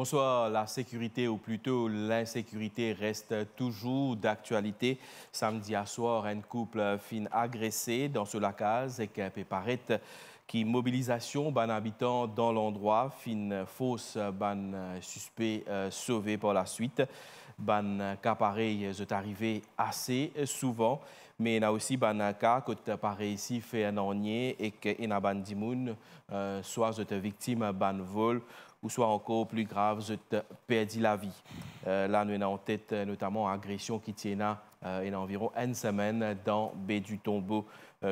Bonsoir. La sécurité, ou plutôt l'insécurité, reste toujours d'actualité. Samedi à soir, un couple fin agressé dans ce lacaz et qui peut paraître qui mobilisation ban habitants dans l'endroit, fin fausse ban suspect sauvé par la suite. Ban cas pareil est arrivé assez souvent, mais il y a aussi ban cas que pareil ici fait un anier et que il y a ban dimoun soit victime ban vol ou soit encore plus grave, je perdu la vie. Là, nous avons en tête notamment agression qui tient il y a environ une semaine dans Baie du Tombeau,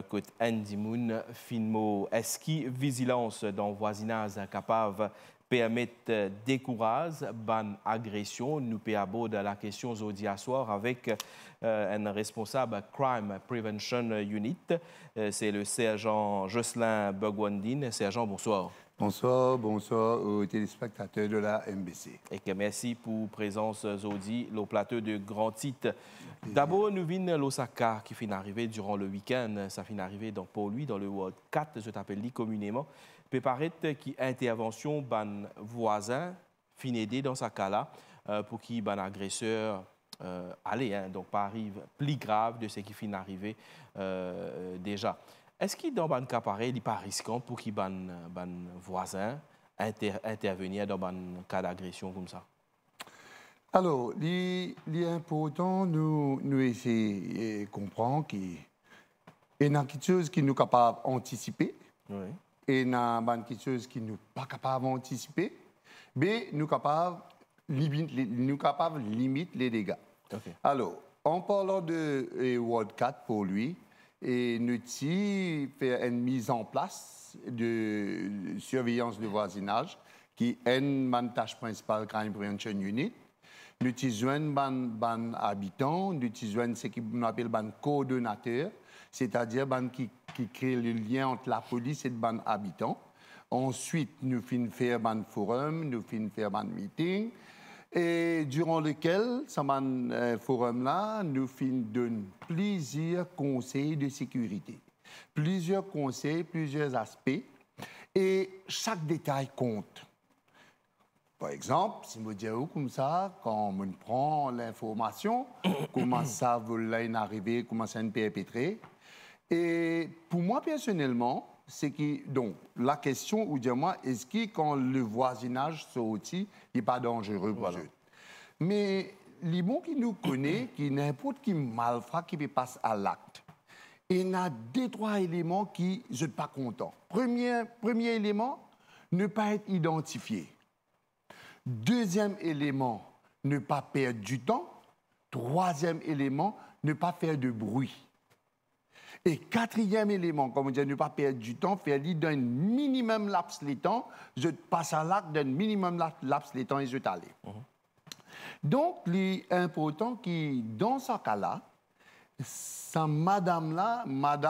côté Andimoun, Finmo. Est-ce que vigilance dans le voisinage capable permettre décourage ban agression? Nous peut aborder la question aujourd'hui à soir avec un responsable Crime Prevention Unit. C'est le sergent Jocelyn Bugwandin. Sergent, bonsoir. Bonsoir, bonsoir aux téléspectateurs de la MBC. Et que merci pour la présence aujourd'hui, le plateau de Grand Titre. D'abord, nous venons l'Osaka qui finit d'arriver durant le week-end. Ça finit d'arriver pour lui dans le World 4, je t'appelle lui communément. Peut paraître qu'il intervention ban voisin fin aider dans sa cas-là pour qu'il ban agresseur allez, donc pas arrive plus grave de ce qui finit d'arriver déjà. Est-ce qu'il dans un cas pareil, il n'est pas risquant pour qu'il ban voisin intervenir dans un cas d'agression comme ça? Alors, il est important nous essayer de comprendre qu'il y a quelque chose qui nous capable d'anticiper, Oui. et il y a quelque chose qui nous pas capable d'anticiper, mais nous capable limiter les dégâts. Okay. Alors, en parlant de World 4 pour lui, et nous fait une mise en place de surveillance de voisinage qui est une tâche principale Crime Prevention Unit. Nous avons ban habitants, nous avons ce qu'on appelle ban coordonnateur, c'est-à-dire qui crée le lien entre la police et ban habitants. Ensuite, nous faisons faire ban forum, nous faisons faire ban meeting. Et durant lequel, ce forum-là, nous donnons plusieurs conseils de sécurité. Plusieurs conseils, plusieurs aspects. Et chaque détail compte. Par exemple, si je dis comme ça, quand on prend l'information, comment ça va arriver, comment ça va perpétrer. Et pour moi, personnellement, c'est que, donc, la question, ou dire-moi, est-ce que quand le voisinage sorti, il n'est pas dangereux pour eux? Mais les bons qui nous connaissent, qui n'importe qui malfrat qui peut passer à l'acte, il y a deux, trois éléments qui ne sont pas contents. Premier élément, ne pas être identifié. Deuxième élément, ne pas perdre du temps. Troisième élément, ne pas faire de bruit. Et quatrième élément, comme on dit, ne pas perdre du temps, faire d'un minimum laps de temps, je passe à l'acte d'un minimum laps de temps et je t'allais. Donc, l'important qui, dans ce cas-là, sa madame-là,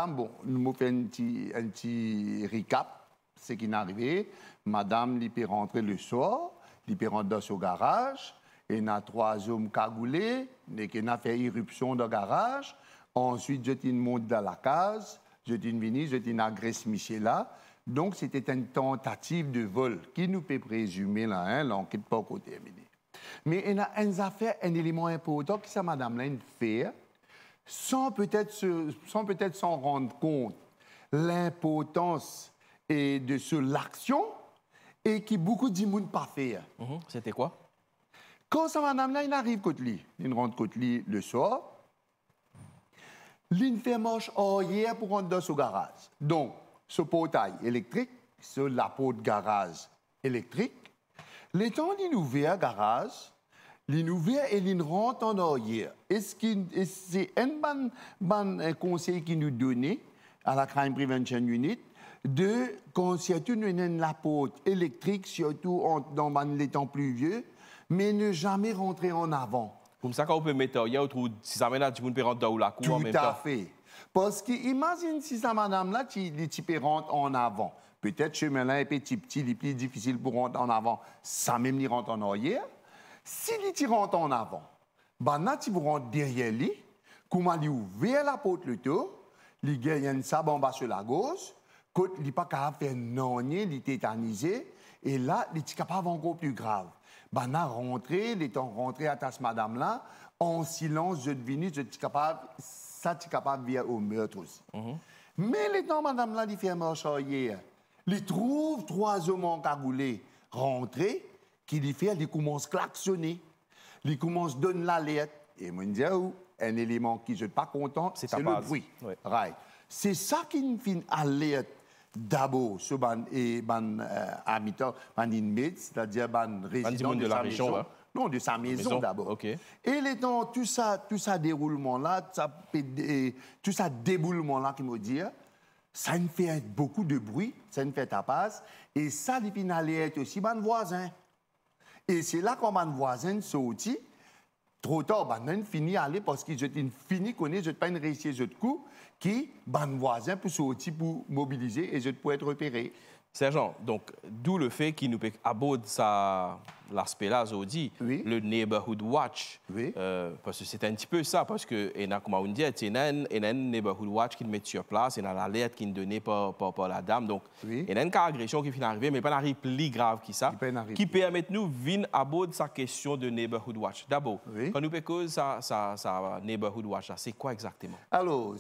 bon, nous fait un petit recap, ce qui est arrivé. Madame, elle peut rentrer le soir, elle peut rentrer dans son garage, et il y a trois hommes cagoulés, qui ont fait irruption dans le garage. Ensuite, je monte dans la case, je venu, je agresse Michel-là. Donc, c'était une tentative de vol qui nous peut présumer, là, l'enquête pas encore terminée. Mais il y a une affaire, un élément important que ça, madame-là, fait, sans peut-être s'en rendre compte, l'importance de l'action et qui beaucoup de monde pas faire. C'était quoi? Quand ça, madame-là, il arrive côté lui, il rentre côté lui le soir. Il fait marche arrière pour rentrer dans ce garage. Donc, ce portail électrique, sur la porte garage électrique, les temps il ouvert garage, il ouvert et il rentre en arrière. Est-ce que c'est un bon conseil qui nous donnait à la Crime Prevention Unit de quand surtout nous avons la porte électrique, surtout dans les temps pluvieux, mais ne jamais rentrer en avant. Comme ça, quand on peut mettre, il y a autre, si ça mène à tout le monde peut rentrer dans la cour en même temps. Tout à fait. Parce que imagine si ça, madame-là, tu peux rentrer en avant. Peut-être chemin-là est petit, il est plus difficile pour rentrer en avant. Ça même, il rentre en arrière. Si il rentre en avant, ben là, tu rentres derrière lui, comment il ouvre la porte le tour, il gagne ça en bas sur la gauche, quand il n'est pas capable de faire non, il est tétanisé, et là, il est capable encore plus grave. ben a rentré, les temps rentré à tas madame là, en silence, je devine, je suis capable, ça tu capable via au meurtre aussi. Mais les temps madame là, il fait marche hier, il trouve 3 hommes encagoulés rentrés, qui lui fait, il commence à klaxonner, il commence à donner l'alerte, et moi je dis, oh, un élément qui je suis pas content, c'est le bruit. Oui. Right. C'est ça qui me fait alerte. D'abord, ce ban et ban habitant, ban inmate, c'est-à-dire ban résident de la région, maison, non de sa maison d'abord. Okay. Et les temps, tout ça déroulement là, tout ça déboulement là qui me dit, ça me fait beaucoup de bruit, ça me fait tapas, et ça les finalités aussi ban voisin. Et c'est là qu'on ban voisin sorti. Trop tard, ben, fini aller parce que je fini connaître, je pas une réussite de coup qui, ban voisin pour sortir, pour mobiliser et je peux être repéré. Sergent, donc d'où le fait qu'il nous peut aborder l'aspect là, Zodi, oui. Le neighborhood watch, oui. Parce que c'est un petit peu ça, parce que comme on dit, il y a un neighborhood watch qui met sur place, il y a l'alerte qui est donnée par la dame, donc il y a une cas d'agression qui finit arriver, mais pas d'arriver plus grave que ça, qui permet nous venir aborder sa question de neighborhood watch. D'abord, quand nous faisons ça neighborhood watch, c'est quoi exactement? Alors,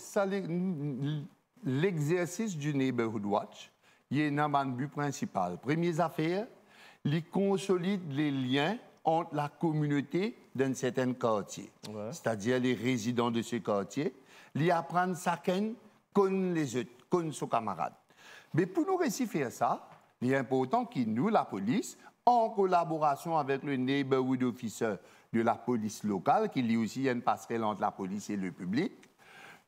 l'exercice du neighborhood watch, il y a un but principal. Première affaire, il consolide les liens entre la communauté d'un certain quartier, c'est-à-dire les résidents de ce quartier. Il apprend chacun connaît les autres, connaît son camarade. Mais pour nous réussir à faire ça, il est important que nous, la police, en collaboration avec le neighborhood officer de la police locale, qui lui aussi une passerelle entre la police et le public,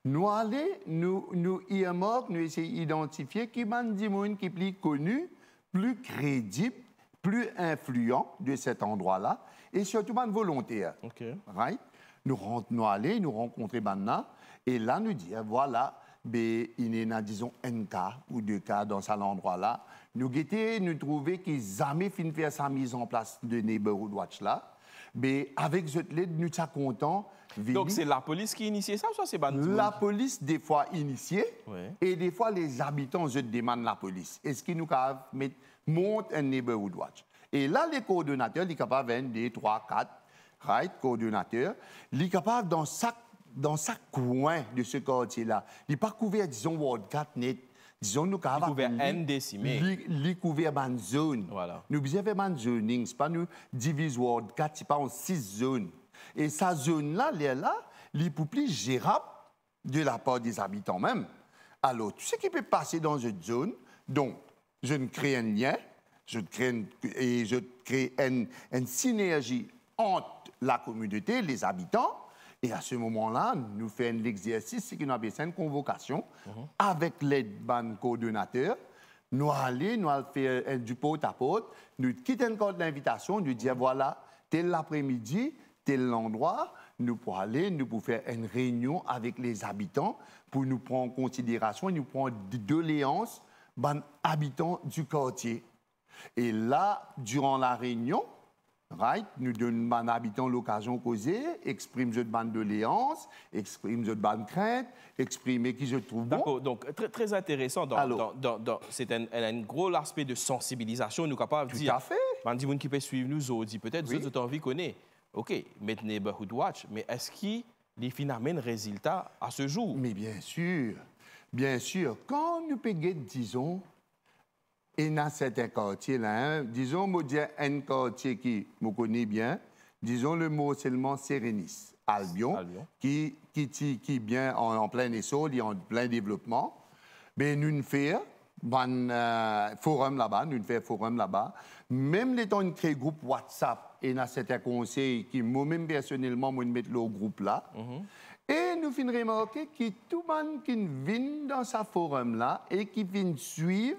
nous allons nous essayer d'identifier qui est des gens qui sont plus connus, plus crédibles, plus influents de cet endroit-là, et surtout des volontaires. Okay. Right? Nous rencontrer maintenant, et là nous dire, voilà, il y a, disons, un cas ou 2 cas dans cet endroit-là. Nous trouver qu'ils n'ont jamais fini de faire sa mise en place de Neighborhood Watch là. Mais avec cette lettre, nous sommes contents. Donc, c'est la police qui initie ça ou c'est la police, des fois, initiée, et des fois, les habitants se demandent la police. Est-ce qu'ils nous montent un neighborhood watch? Et là, les coordonnateurs, ils sont capables de 1, 2, 3, 4, coordonnateurs, ils sont capables dans chaque coin de ce quartier-là. Ils ne sont pas couverts, disons, Ward 4 net. Disons, nous avons couvert un décimé. Ils couverts dans une zone. Voilà. Nous avons un zoning. Ce n'est pas nous divisons Ward 4, ce n'est pas en 6 zones. Et cette zone-là, elle est là, elle est plus gérable de la part des habitants même. Alors, tout ce qui peut passer dans cette zone, donc, je crée un lien, je crée une synergie entre la communauté, les habitants, et à ce moment-là, nous faisons l'exercice, c'est qu'on appelle ça une convocation, avec l'aide d'un coordonnateur. Nous allons faire du porte-à-porte, nous quittons encore l'invitation, nous disons, voilà, tel l'après-midi, tel endroit, nous pouvons aller, nous pouvons faire une réunion avec les habitants pour nous prendre en considération, nous prendre des doléances des habitants du quartier. Et là, durant la réunion, nous donnons aux habitants l'occasion de causer, exprimer cette bande de doléances, exprimer cette bande de crainte, exprimer qui je trouve bon. D'accord, donc très intéressant. C'est un gros aspect de sensibilisation, nous sommes capables de dire. Tout à fait. Les gens qui peuvent suivre nous, peut-être vous avez envie de connaître. OK, mettre Neighborhood Watch, mais est-ce qu'il amène des résultats à ce jour? Mais bien sûr. Bien sûr. Quand nous payons, disons, et dans certains quartiers-là, disons, moi, un quartier qui me connaît bien, disons le mot seulement Sérénis, Albion. Qui est bien en plein essor, en plein développement. Mais nous faisons un forum là-bas, Même les temps, nous créons un groupe WhatsApp et dans certains conseils qui, moi-même personnellement, je mets le groupe là. Et nous finissons remarquer que tout le monde qui vient dans ce forum-là et qui vient suivre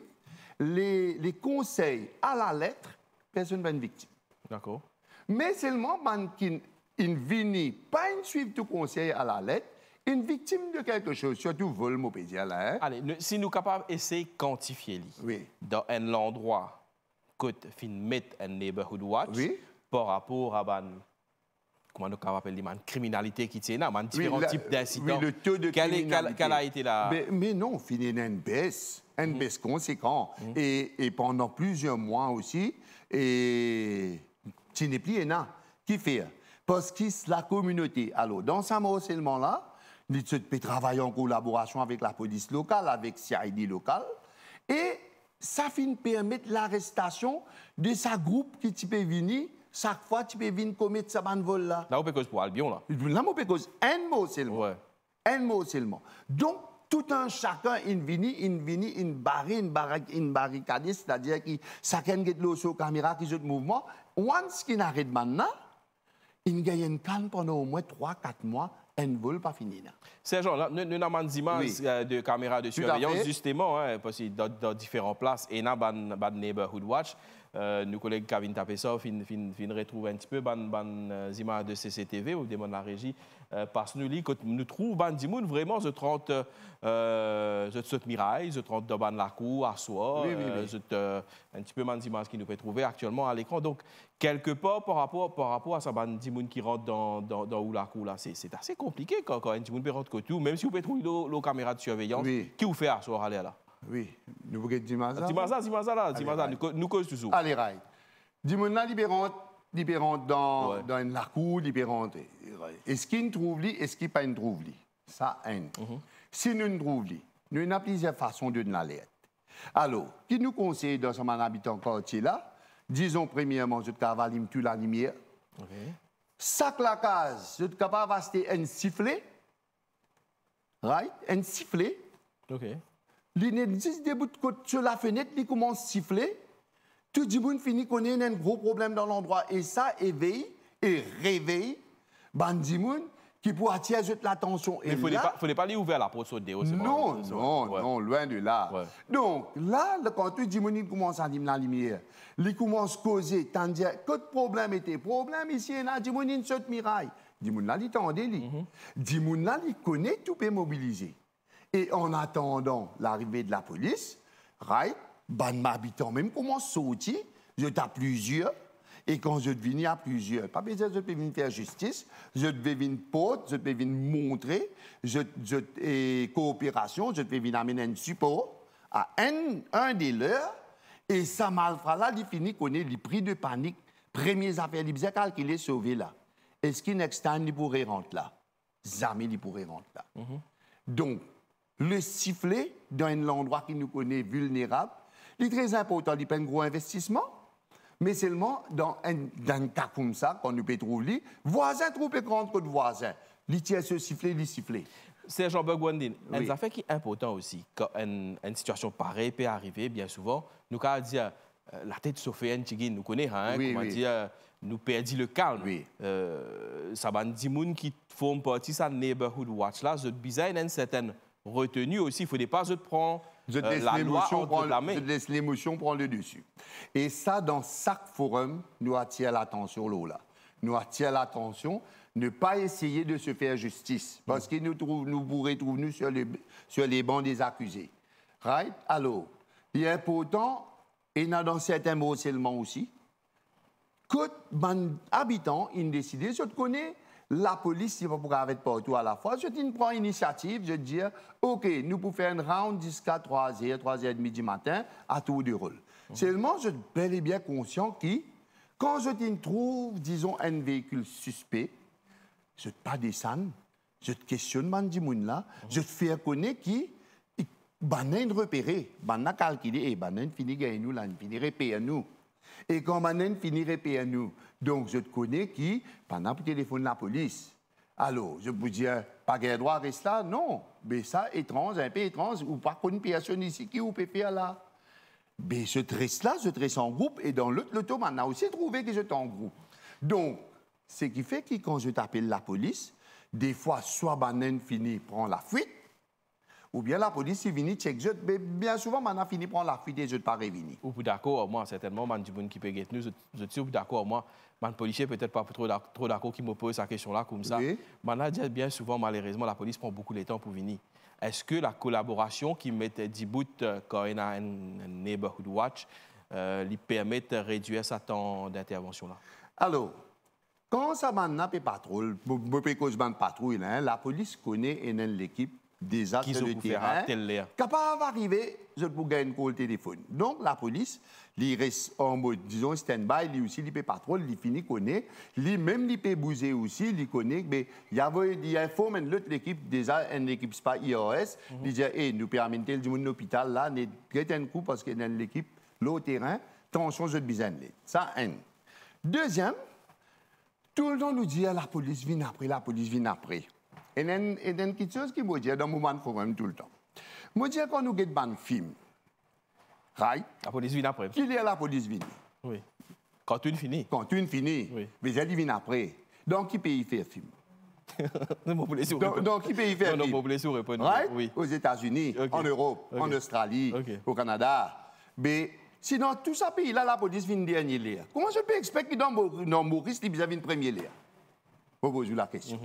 les conseils à la lettre, personne ne va être victime. D'accord. Mais seulement qui ne vient pas suivre tout conseil à la lettre, une victime de quelque chose, surtout vol, là. Hein? Allez, si nous sommes capables d'essayer de quantifier dans un endroit que nous mettons un neighborhood watch par rapport à comment nous appelle la criminalité qui tient là, différents types d'incidents. Oui, le taux de criminalité. Quelle a été la... Mais non, finalement, une baisse conséquente. Et pendant plusieurs mois aussi, et tu n'es plus un qui fait. Parce que la communauté, alors, dans ce harcèlement-là, il peut travailler en collaboration avec la police locale, avec CID local, et ça finit permettre l'arrestation de ce groupe qui peut venir, chaque fois tu peux venir commettre ce vol-là. Là, on peut cause pour Albion, là. Là, on peut cause un mot seulement. Ouais. Un mot seulement. Donc, tout un chacun, il barricade, c'est-à-dire que chacun get l'eau sur la caméra qui joue de mouvement. Once qu'il arrête maintenant, il gagne une calme pendant au moins 3-4 mois, et ne veut pas finir. Sergent, là, nous avons des images de caméras de surveillance, justement, hein, parce que dans différentes places, et dans le Neighborhood Watch, nos collègues Kevin Tapessov fin retrouver un petit peu des images de CCTV ou des de la régie parce que nous trouvons des gens vraiment je 30 mirailles, je 30 dans la cour à soi, un petit peu des images qui nous peut trouver actuellement à l'écran. Donc quelque part par rapport à ça des gens qui rentrent dans la cour là, c'est assez compliqué quand un petit peut rentrer tout, même si vous pouvez trouver la caméra de surveillance, qui vous fait à soi aller là. Oui, nous voulons dire ça. Dis-moi, nous cause toujours. Allez, right. Dis-moi, libérante dans la cour, libérante. Est-ce qu'il trouve lui, est-ce qu'il pas une trouve lui? Ça, Si nous ne trouvons lui, nous avons plusieurs façons de nous l'alerte. Alors, qui nous conseille dans ce habitant quartier là? Disons, premièrement, je suis capable de tuer la lumière. Sac la case, je suis capable d'acheter un sifflet. Right? Un sifflet. OK. L'indice des bouts de côte sur la fenêtre, il commence à siffler. Tout le monde finit qu'on a un gros problème dans l'endroit. Et ça éveille et réveille Bandimoun qui pourra attirer l'attention. Mais il ne faut pas lui ouvrir la porte sauter. Non, loin de là. Ouais. Donc là, quand tout le monde commence à allumer la lumière, il commence à causer, tandis que le problème était problème ici, il y a une saute miraille. Dimoun là, il tendait. Dimoun là, il connaît tout peut mobiliser. Et en attendant l'arrivée de la police, habitant même commence à sortir, je tape plusieurs, et quand je deviens à plusieurs, pas besoin de venir faire justice, je devais venir porte, je devais venir montrer, et coopération, je devais venir amener un support à un des leurs, et ça malfrat là, il finit qu'on est les prix de panique, premières affaires, il a calculé sauvé là. Est-ce qu'il next time, il pourrait rentrer là? Jamais il pourrait rentrer là. Donc, le sifflet dans un endroit qui nous connaît vulnérable, c'est très important. Il n'y a pas un gros investissement, mais seulement dans un cas comme ça, qu'on peut trouver, voisin trouve grand que voisin. Il tient ce sifflet, il sifflet. Sergent Begwandine, un affaire qui est important aussi, quand une situation pareille peut arriver, bien souvent, nous avons dit la tête Sophie Tigin, nous connaissons, dire, nous perdons le calme. Ça va dire gens qui font partie de ça neighborhood watch là, je besoin d'une certaine retenue aussi. Il ne faut pas se prendre la loi entre la main. Je laisse l'émotion prendre le dessus. Et ça, dans chaque forum, nous attirons l'attention là. Nous attirons l'attention, ne pas essayer de se faire justice, parce que nous pourrions trouver sur les bancs des accusés. Right? Alors, il est important, et dans certains mots seulement aussi, que les habitants ont décidé, je connais la police, il va pouvoir être partout à la fois. Je prends l'initiative, je dis, OK, nous pouvons faire un round jusqu'à 3h, 3h30 du matin, à tour de rôle. Seulement, je suis bel et bien conscient que, quand je trouve, disons, un véhicule suspect, je ne pas descendre, je te questionne, là, je te fais connaître qui, banan repéré, banan calculé, et banan finit gagner nous, là, finit repérer nous. Et quand banan finit repérer nous, donc je te connais qui, pendant le téléphone de la police. Alors, je peux dire, pas de droit à rester là? Non. Mais ça, étrange, un peu étrange, ou pas une personne ici qui vous peut faire là. Mais je reste là, je reste en groupe, et dans l'autre loto, on a aussi trouvé que j'étais en groupe. Donc, ce qui fait que quand je t'appelle la police, des fois, soit banan finit prend la fuite, ou bien la police est venue check. Mais bien souvent, on a fini prendre la fuite et je ne pas revenir. Ou d'accord, moi, certainement, man du monde qui peut gagner nous, je suis d'accord, moi, man policier peut-être pas trop d'accord qui me pose cette question-là comme ça. Man a dit bien souvent, malheureusement, la police prend beaucoup de temps pour venir. Est-ce que la collaboration qui met 10 bouts quand il y a un neighborhood watch lui permet de réduire ce temps d'intervention-là? Alors, quand ça m'a pas patrouille, la police connaît l'équipe déjà qui sur le terrain, capable d'arriver, je peux gagner un téléphone. Donc, la police, il reste en mode, disons, stand-by, lui aussi, il peut patrouille, il finit connaît, lui-même, il peut bouger aussi, il connaît, mais il y a un faux, mais l'autre équipe, déjà, une équipe, c'est pas IRS, il dit, hey, nous permettons de dire, l'hôpital, là, nous traitons un coup parce que dans l'équipe, là, au terrain, tension, je besoin de l'aide. Ça, un. Deuxième, tout le temps, nous dit, la police vient après, la police vient après. Et il y a une petite chose qui me dit dans le moment de tout le temps. Je dis quand nous regardons un film, right? La police vient après. Qui est la police vient? Oui. Quand tu finis. Quand tu finis. Oui. Mais elle vient après. Donc, qui peut y faire film? Donc, qui peut y faire film? Non, non, répondre. Right? Oui. Aux États-Unis, Okay. en Europe, en Australie, au Canada. Mais sinon, tout ça pays-là, la police vient dernier lieu. Comment je peux expliquer que dans Maurice, il y a une première lieu? Je pose la question.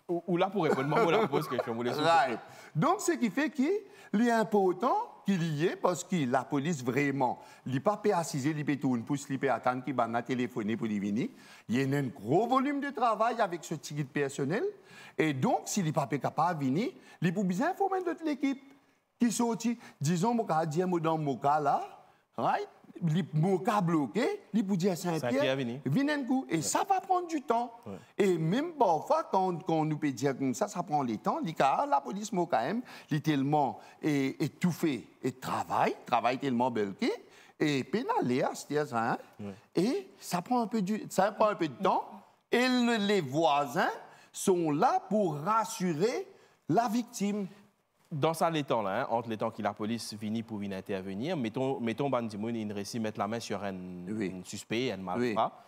Ou là pour répondre, moi, la pose question. Right. Donc, ce qui fait qu'il est important qu'il y ait, parce que la police, vraiment, il n'est pas assiser, il peut tourner, il peut attendre qu'il va téléphoner pour venir. Il y a un gros volume de travail avec ce ticket personnel. Et donc, s'il n'est pas capable de venir, il peut bien informer toute l'équipe qui sortit. Disons, dans mon cas là, right? Mon cas bloqué, il peut dire Saint-Pierre, viens un coup. Et ça va prendre du temps. Ouais. Et même parfois, quand nous peut dire comme ça prend le temps. La police, quand même, il est tellement étouffé et travaille tellement belqué. Et pénalé, c'est ça. Et ça prend un peu de temps. Et les voisins sont là pour rassurer la victime. Dans ça, les temps, là, entre les temps que la police finit pour venir intervenir, mettons Bandimoun, il réussit mettre la main sur un suspect, un malfrat.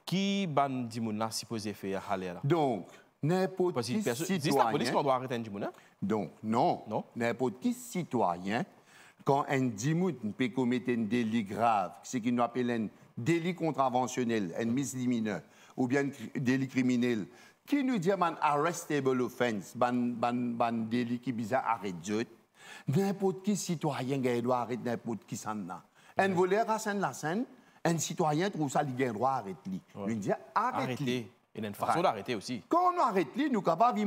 Qui Bandimoun a supposé faire aller là? Donc, n'importe qui citoyen... Dis la police qu'on doit arrêter un Dimoun? Donc, non. N'importe qui citoyen, quand un Dimoun peut commettre un délit grave, ce qu'on appelle un délit contraventionnel, un misdemeanor, ou bien un délit criminel, qui nous dit un arrestable offense, un délit qui bizarre arrêté, n'importe qui citoyen doit arrêter n'importe qui s'en a. Un voleur à Sainte-la-Seine, un citoyen trouve ça, il a le droit d'arrêter. Il dit arrêtez. Il y a une façon d'arrêter aussi. Quand on arrête, nous sommes capables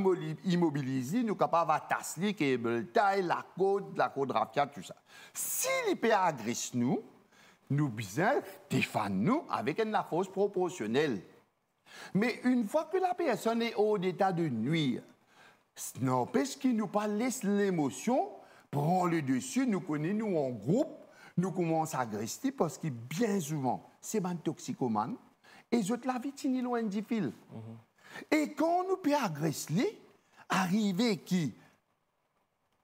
d'immobiliser, nous sommes capables d'attacher, cable taille, la côte rafia, tout ça. Si l'IP agresse nous, nous besoin défendre nous avec une force proportionnelle. Mais une fois que la personne est au état de nuire, n'empêche qu'il nous pas laisse l'émotion prendre le dessus, nous connaissons nous en groupe, nous commençons à agresser parce que bien souvent, c'est un toxicomane et les autres la vie tini loin du fil. Et quand nous peut agresser, arriver qui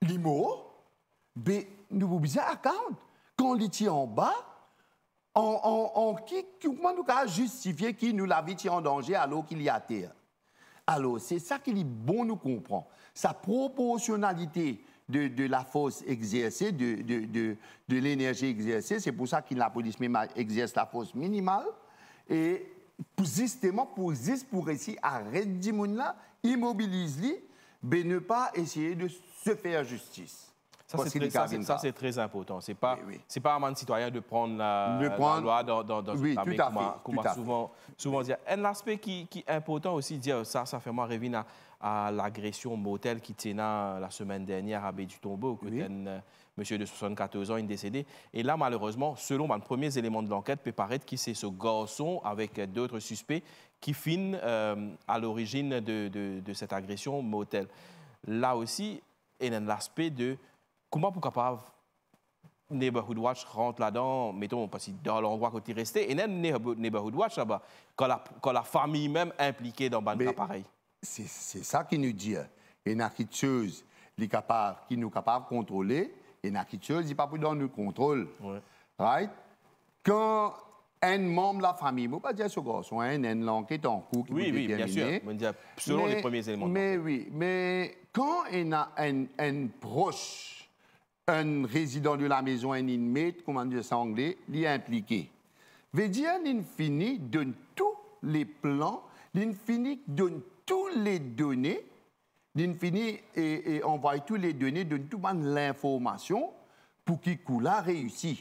l'imo, ben nous vous besoin account. Quand il est en bas, comment nous pouvons justifier qui nous la vie en danger alors qu'il y a terre? Alors, c'est ça qu'il est bon nous comprendre. Sa proportionnalité de la force exercée, de l'énergie exercée, c'est pour ça que la police même exerce la force minimale. Et justement, pour essayer d'arrêter les gens là, immobiliser, mais ne pas essayer de se faire justice. Ça, c'est très important. Ce n'est pas à un citoyen de prendre la loi dans oui, tout à fait. Souvent dire. Un aspect qui est important aussi, dire ça fait moi revenir à l'agression mortelle qui tenait la semaine dernière à Baie-du-Tombeau, que un monsieur de 74 ans est décédé. Et là, malheureusement, selon les premiers éléments de l'enquête, peut paraître que c'est ce garçon avec d'autres suspects qui finit à l'origine de cette agression mortelle. Là aussi, il y a l'aspect de comment pour capable Neighborhood Watch rentre là-dedans, mettons, parce que dans l'endroit où tu es resté, et même Neighborhood Watch là-bas, quand la famille même impliquée dans un cas pareil. C'est ça qui nous dit. Il y a quelque chose qui nous capable de contrôler, il y a quelque chose qui n'est pas dans nous contrôle. Right? Quand un membre de la famille, je ne vais pas dire ce garçon, une enquête en cours qui peut déterminer. Bien sûr, selon les premiers éléments. Mais quand il y a un proche, un résident de la maison, un inmate, comment dire ça en anglais, il est impliqué. Veut dire l'infini donne tous les plans, l'infini donne toutes les données, l'infini et envoie toutes les données, donne toute l'information pour qu'il coule à réussir.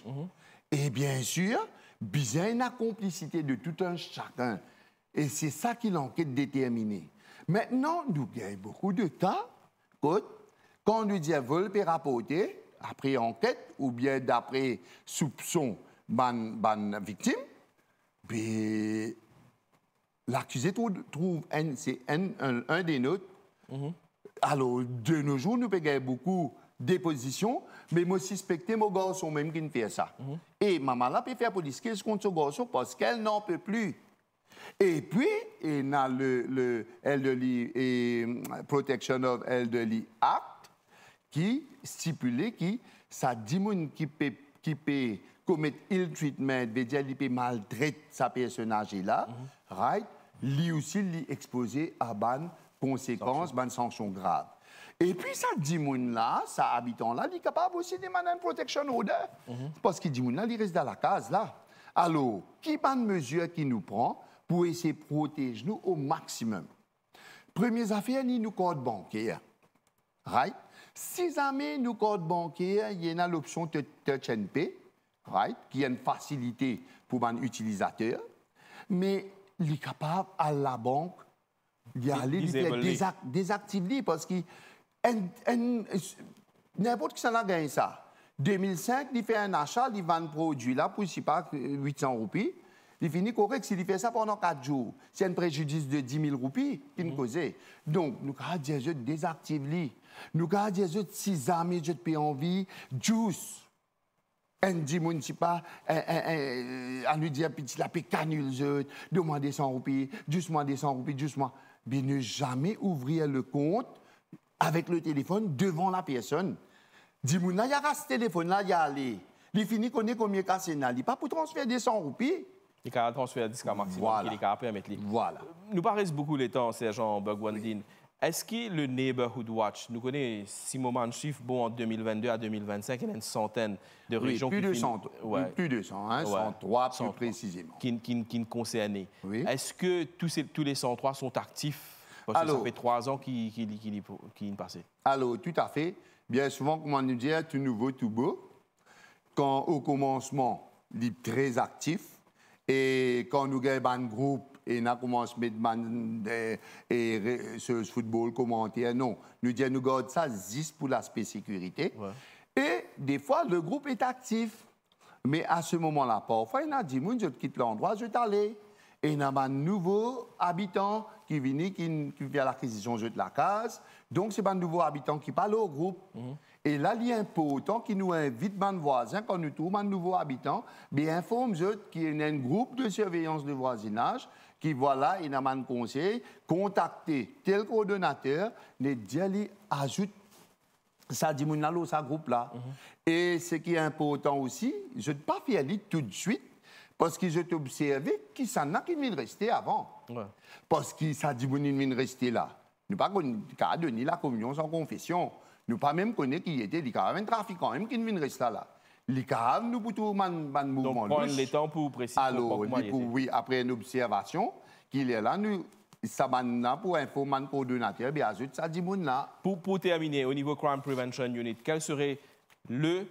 Et bien sûr, besoin une complicité de tout un chacun. Et c'est ça qui l'enquête déterminée. Maintenant, nous gagnons beaucoup de temps côte, quand on lui dit vol peut rapporter, après enquête, ou bien d'après soupçon ban victime, ben, l'accusé trouve c'est un des nôtres. Alors, de nos jours, nous payons beaucoup de dépositions, mais moi suspecte mon garçon même qui ne fait ça. Et maman là peut faire police case contre ce garçon parce qu'elle n'en peut plus. Et puis, il y a le Elderly et Protection of Elderly Act qui stipule que ça dit qui peut commettre ill treatment, veut dire qu'il peut maltraiter sa personne âgée là, right? Lui aussi, lui exposé à ban conséquences, ban sanctions graves. Et puis, ça dit là, ça habitant là, il est capable aussi de demander une protection order. Parce qu'il dit là, il reste dans la case là. Alors, qui ban mesure qui nous prend pour essayer de protéger nous au maximum? Première affaire, nous compte bancaire. Right? Si jamais nous compte bancaire, il y a l'option Touch and Pay, right? Qui est une facilité pour un utilisateur. Mais il est capable à la banque d'y aller, désactiver parce que n'importe qui s'en a gagné ça. 2005, il fait un achat, il vend un produit là pour, je sais pas, 800 roupies. Il finit correct s'il fait ça pendant 4 jours. C'est un préjudice de 10 000 roupies qu'il nous causait. Donc, nous avons dit, je désactive. Nous avons dit, si jamais je te paye en vie, juste. Un dit, je ne sais pas, on lui dit, petit, la paix canule, demandez 100 roupies, juste moi, 100 roupies, juste moi. Mais ne jamais ouvrir le compte avec le téléphone devant la personne. Dis-moi, il y a ce téléphone-là, il y a allé. Il finit qu'on est combien cassé, il n'est pas pour transférer des 100 roupies. Il a transféré 10 maximum, voilà. Il est capable de permettre. Voilà. Nous paraissons beaucoup les temps, Sergent Bogwandine. Oui. Est-ce que le Neighborhood Watch, nous connaissons 6 moments de chiffres, bon, en 2022 à 2025, il y a une centaine de régions plus qui... De 100, ouais. Plus de 100, hein, 103 plus 103, précisément. Qui concernent. Oui. Est-ce que tous les 103 sont actifs? Parce que ça fait 3 ans qu'ils passent. Alors, tout à fait. Bien souvent, comme on nous dit, tout nouveau, tout beau. Quand au commencement, il est très actif. Et quand nous avons un groupe, et nous commençons à mettre ce football commentaire, non. Nous disons, nous gardons ça juste pour l'aspect sécurité. Ouais. Et des fois, le groupe est actif. Mais à ce moment-là, parfois, il y a 10 personnes, je quitte l'endroit, je vais aller. Et il y a un nouveau habitant qui vient, qui vient à l'acquisition de la case. Donc, c'est un nouveau habitant qui parle au groupe. Et là, il y a un important qui nous invite, nos voisins, quand nous trouvons un nouveau habitant, bien informe qu'il y a un groupe de surveillance de voisinage qui, voilà, il y a un conseil, contacter tel coordonnateur, les diali ajoute ça dit mon ça groupe là. Et ce qui est important aussi, je ne pas faire tout de suite parce que je t'ai observé qu'il s'en a qui viennent rester avant. Ouais. Parce que ça dit mon viennent rester là. Nous pas qu'à donner la communion sans confession. Nous pas même connaître qui était les caravanes trafiquants même qui viennent rester là. Les caravanes nous pour tout man mouvement. Donc prendre le temps pour préciser. Alors oui, après une observation qu'il est là nous ça m'a pour informer le coordonnateur, bien sûr, ça dit mon là. Pour terminer, au niveau Crime Prevention Unit, quel serait le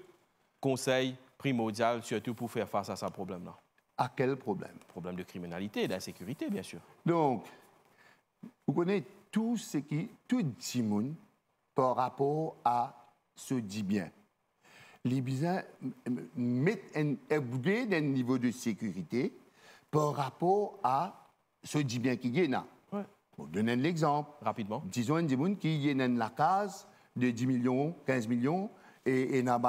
conseil primordial, surtout pour faire face à ce problème-là? À quel problème? Problème de criminalité, d'insécurité, bien sûr. Donc, vous connaissez tout ce qui, tout dit moun par rapport à ce dit bien. Les besoins mettent un upgrade d'un niveau de sécurité par rapport à ce dit bien qui est là. Ouais. Pour donner l'exemple. Rapidement. Disons un monde qui est dans la case de 10 millions, 15 millions, et il y a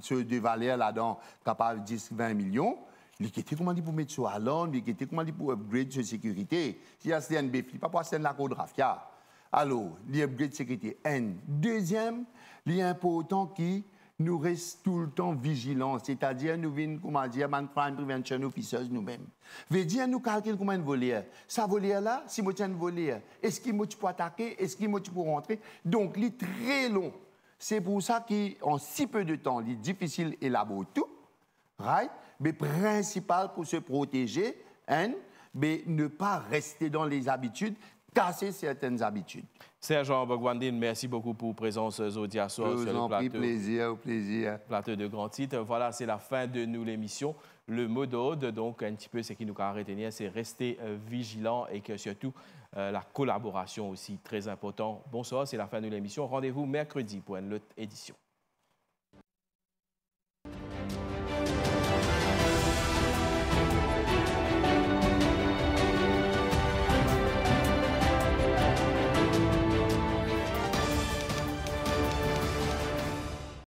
ceux de valeur là-dedans capable de 10, 20 millions. Il était comment dit pour mettre sur à l'ordre, il était comment dit pour upgrade de sécurité. Si il y a un BFI, pas pour la codgrafia. Alors, l'upgrade de sécurité. Un. Deuxième, il est important qui nous reste tout le temps vigilants, c'est-à-dire nous venons, comment dire, crime prevention officers nous-mêmes. Veut dire nous calculer comment un voleur. Ça voleur là, si moi tiens un voleur, est-ce qu'il m'a pour attaquer, est-ce qu'il m'a pour rentrer? Donc, il est très long. C'est pour ça qu'en si peu de temps, il est difficile d'élaborer tout, right? Mais principal pour se protéger, hein, mais ne pas rester dans les habitudes, casser certaines habitudes. Sergent Bogwandine, merci beaucoup pour la présence Zodia Soir sur le plateau. Plaisir, plaisir. Plateau de Grand Titre. Voilà, c'est la fin de l'émission. le mot d'ordre. Donc, un petit peu ce qui nous a retenir, c'est rester vigilant et que surtout la collaboration aussi très important. Bonsoir, c'est la fin de l'émission. Rendez-vous mercredi pour une autre édition.